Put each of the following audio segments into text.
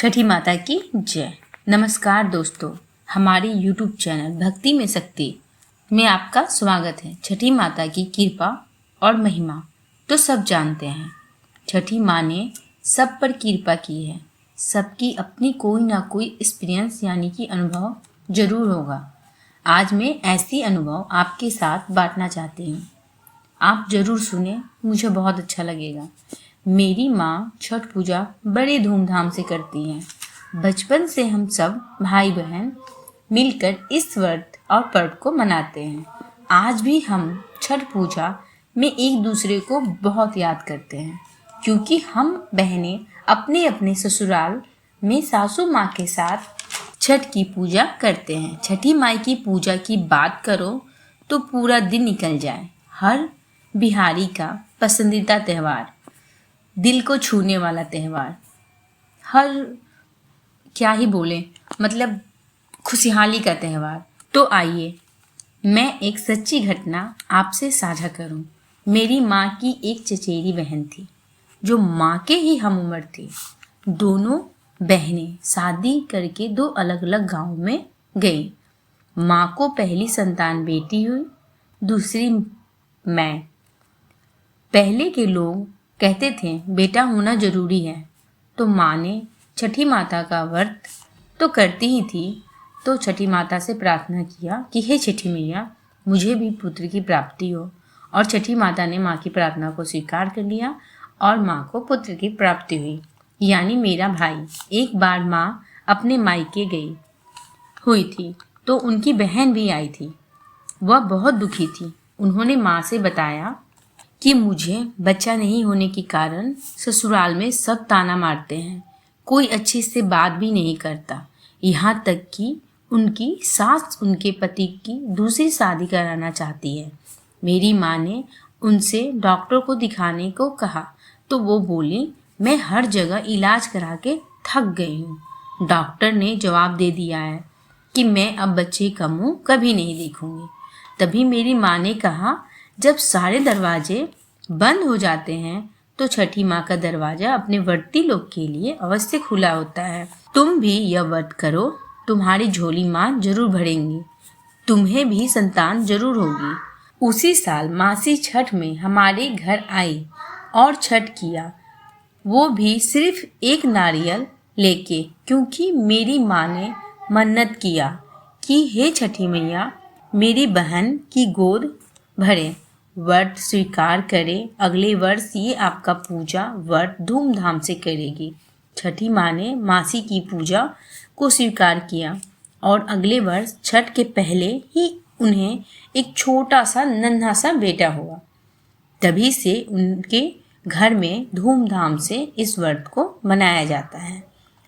छठी माता की जय। नमस्कार दोस्तों, हमारे YouTube चैनल भक्ति में शक्ति में आपका स्वागत है। छठी माता की कृपा और महिमा तो सब जानते हैं। छठी माँ ने सब पर कृपा की है। सबकी अपनी कोई ना कोई एक्सपीरियंस यानी कि अनुभव जरूर होगा। आज मैं ऐसी अनुभव आपके साथ बांटना चाहती हूँ। आप जरूर सुने, मुझे बहुत अच्छा लगेगा। मेरी माँ छठ पूजा बड़े धूमधाम से करती हैं। बचपन से हम सब भाई बहन मिलकर इस व्रत और पर्व को मनाते हैं। आज भी हम छठ पूजा में एक दूसरे को बहुत याद करते हैं, क्योंकि हम बहनें अपने अपने ससुराल में सासू माँ के साथ छठ की पूजा करते हैं। छठी माई की पूजा की बात करो तो पूरा दिन निकल जाए। हर बिहारी का पसंदीदा त्यौहार, दिल को छूने वाला त्यौहार, हर क्या ही बोले, मतलब खुशहाली का त्यौहार। तो आइए मैं एक सच्ची घटना आपसे साझा करूं। मेरी माँ की एक चचेरी बहन थी जो माँ के ही हम उम्र थी। दोनों बहनें शादी करके दो अलग अलग गांव में गई। माँ को पहली संतान बेटी हुई, दूसरी मैं। पहले के लोग कहते थे बेटा होना जरूरी है, तो माँ ने छठी माता का व्रत तो करती ही थी, तो छठी माता से प्रार्थना किया कि हे छठी मैया, मुझे भी पुत्र की प्राप्ति हो। और छठी माता ने माँ की प्रार्थना को स्वीकार कर लिया और माँ को पुत्र की प्राप्ति हुई, यानी मेरा भाई। एक बार माँ अपने मायके गई हुई थी तो उनकी बहन भी आई थी। वह बहुत दुखी थी। उन्होंने माँ से बताया कि मुझे बच्चा नहीं होने के कारण ससुराल में सब ताना मारते हैं, कोई अच्छे से बात भी नहीं करता। यहाँ तक कि उनकी सास उनके पति की दूसरी शादी कराना चाहती है। मेरी माँ ने उनसे डॉक्टर को दिखाने को कहा तो वो बोली मैं हर जगह इलाज करा के थक गई हूँ। डॉक्टर ने जवाब दे दिया है कि मैं अब बच्चे का मुँह कभी नहीं देखूंगी। तभी मेरी माँ ने कहा जब सारे दरवाजे बंद हो जाते हैं तो छठी माँ का दरवाजा अपने व्रती लोग के लिए अवश्य खुला होता है। तुम भी यह व्रत करो, तुम्हारी झोली माँ जरूर भरेंगी, तुम्हें भी संतान जरूर होगी। उसी साल मासी छठ में हमारे घर आई और छठ किया, वो भी सिर्फ एक नारियल लेके, क्योंकि मेरी माँ ने मन्नत किया कि हे छठी मैया, मेरी बहन की गोद भरे, व्रत स्वीकार करे। अगले वर्ष ये आपका पूजा व्रत धूमधाम से करेगी। छठी माँ ने मासी की पूजा को स्वीकार किया और अगले वर्ष छठ के पहले ही उन्हें एक छोटा सा नन्हा सा बेटा हुआ। तभी से उनके घर में धूमधाम से इस व्रत को मनाया जाता है।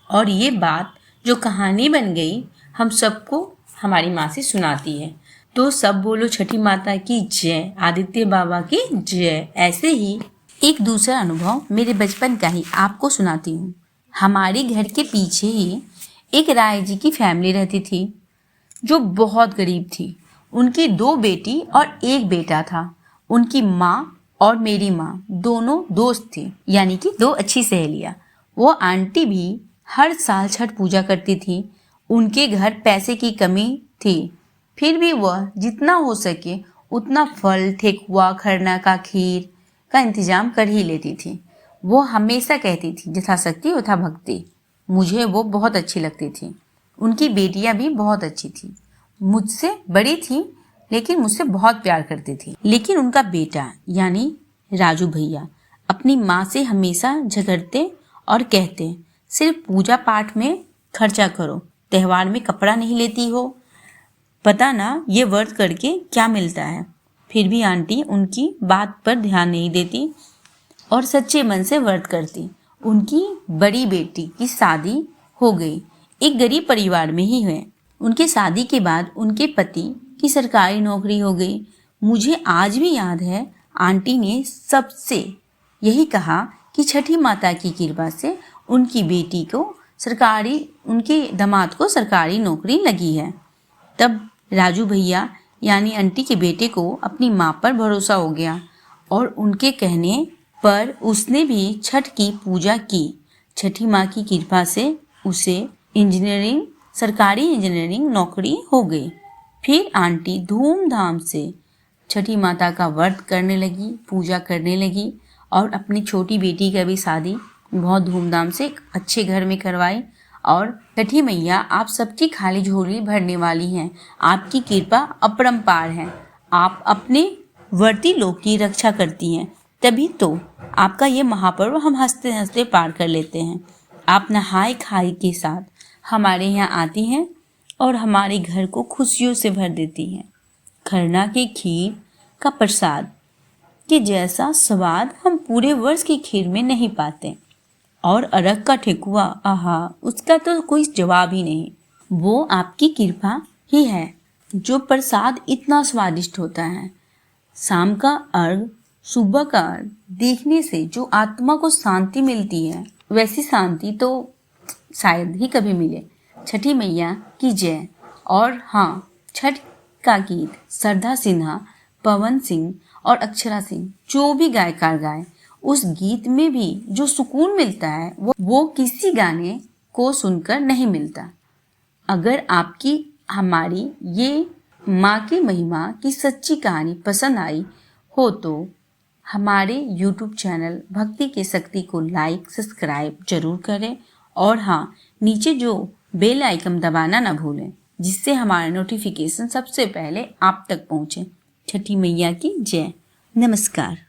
और ये बात जो कहानी बन गई हम सबको हमारी माँ से सुनाती है। तो सब बोलो छठी माता की जय, आदित्य बाबा की जय। ऐसे ही एक दूसरा अनुभव मेरे बचपन का ही आपको सुनाती हूँ। हमारे घर के पीछे ही एक राय जी की फैमिली रहती थी जो बहुत गरीब थी। उनकी दो बेटी और एक बेटा था। उनकी माँ और मेरी माँ दोनों दोस्त थी, यानी कि दो अच्छी सहेलियाँ। वो आंटी भी हर साल छठ पूजा करती थी। उनके घर पैसे की कमी थी, फिर भी वह जितना हो सके उतना फल, ठेकुआ, खरना का खीर का इंतजाम कर ही लेती थी। वो हमेशा कहती थी यथाशक्ति तथा भक्ति। मुझे वो बहुत अच्छी लगती थी। उनकी बेटियां भी बहुत अच्छी थी, मुझसे बड़ी थी लेकिन मुझसे बहुत प्यार करती थी। लेकिन उनका बेटा यानी राजू भैया अपनी माँ से हमेशा झगड़ते और कहते सिर्फ पूजा पाठ में खर्चा करो, त्यौहार में कपड़ा नहीं लेती हो, पता ना ये व्रत करके क्या मिलता है। फिर भी आंटी उनकी बात पर ध्यान नहीं देती और सच्चे मन से व्रत करती। उनकी बड़ी बेटी की शादी हो गई, एक गरीब परिवार में ही हुए। उनके शादी के बाद उनके पति की सरकारी नौकरी हो गई। मुझे आज भी याद है आंटी ने सबसे यही कहा कि छठी माता की कृपा से उनकी बेटी को उनके दामाद को सरकारी नौकरी लगी है। तब राजू भैया यानी आंटी के बेटे को अपनी माँ पर भरोसा हो गया और उनके कहने पर उसने भी छठ की पूजा की। छठी माँ की कृपा से उसे सरकारी इंजीनियरिंग नौकरी हो गई। फिर आंटी धूमधाम से छठी माता का व्रत करने लगी, पूजा करने लगी और अपनी छोटी बेटी का भी शादी बहुत धूमधाम से एक अच्छे घर में करवाई। और छठी मैया आप सबकी खाली झोली भरने वाली हैं, आपकी कृपा अपरंपार है, आप अपने व्रती लोग की रक्षा करती हैं, तभी तो आपका ये महापर्व हम हंसते हंसते पार कर लेते हैं। आप नहाए खाए के साथ हमारे यहाँ आती हैं और हमारे घर को खुशियों से भर देती हैं। खरना की खीर का प्रसाद के जैसा स्वाद हम पूरे वर्ष की खीर में नहीं पाते। और अरग का ठेकुआ, आहा, उसका तो कोई जवाब ही नहीं। वो आपकी कृपा ही है जो प्रसाद इतना स्वादिष्ट होता है। शाम का अर्घ, सुबह का अर्घ देखने से जो आत्मा को शांति मिलती है, वैसी शांति तो शायद ही कभी मिले। छठी मैया की जय। और हाँ, छठ का गीत श्रद्धा सिन्हा, पवन सिंह और अक्षरा सिंह जो भी गायकार गाए, उस गीत में भी जो सुकून मिलता है वो किसी गाने को सुनकर नहीं मिलता। अगर आपकी हमारी ये माँ की महिमा की सच्ची कहानी पसंद आई हो तो हमारे YouTube चैनल भक्ति की शक्ति को लाइक सब्सक्राइब जरूर करें। और हाँ, नीचे जो बेल आइकन दबाना ना भूलें, जिससे हमारा नोटिफिकेशन सबसे पहले आप तक पहुँचे। छठी मैया की जय। नमस्कार।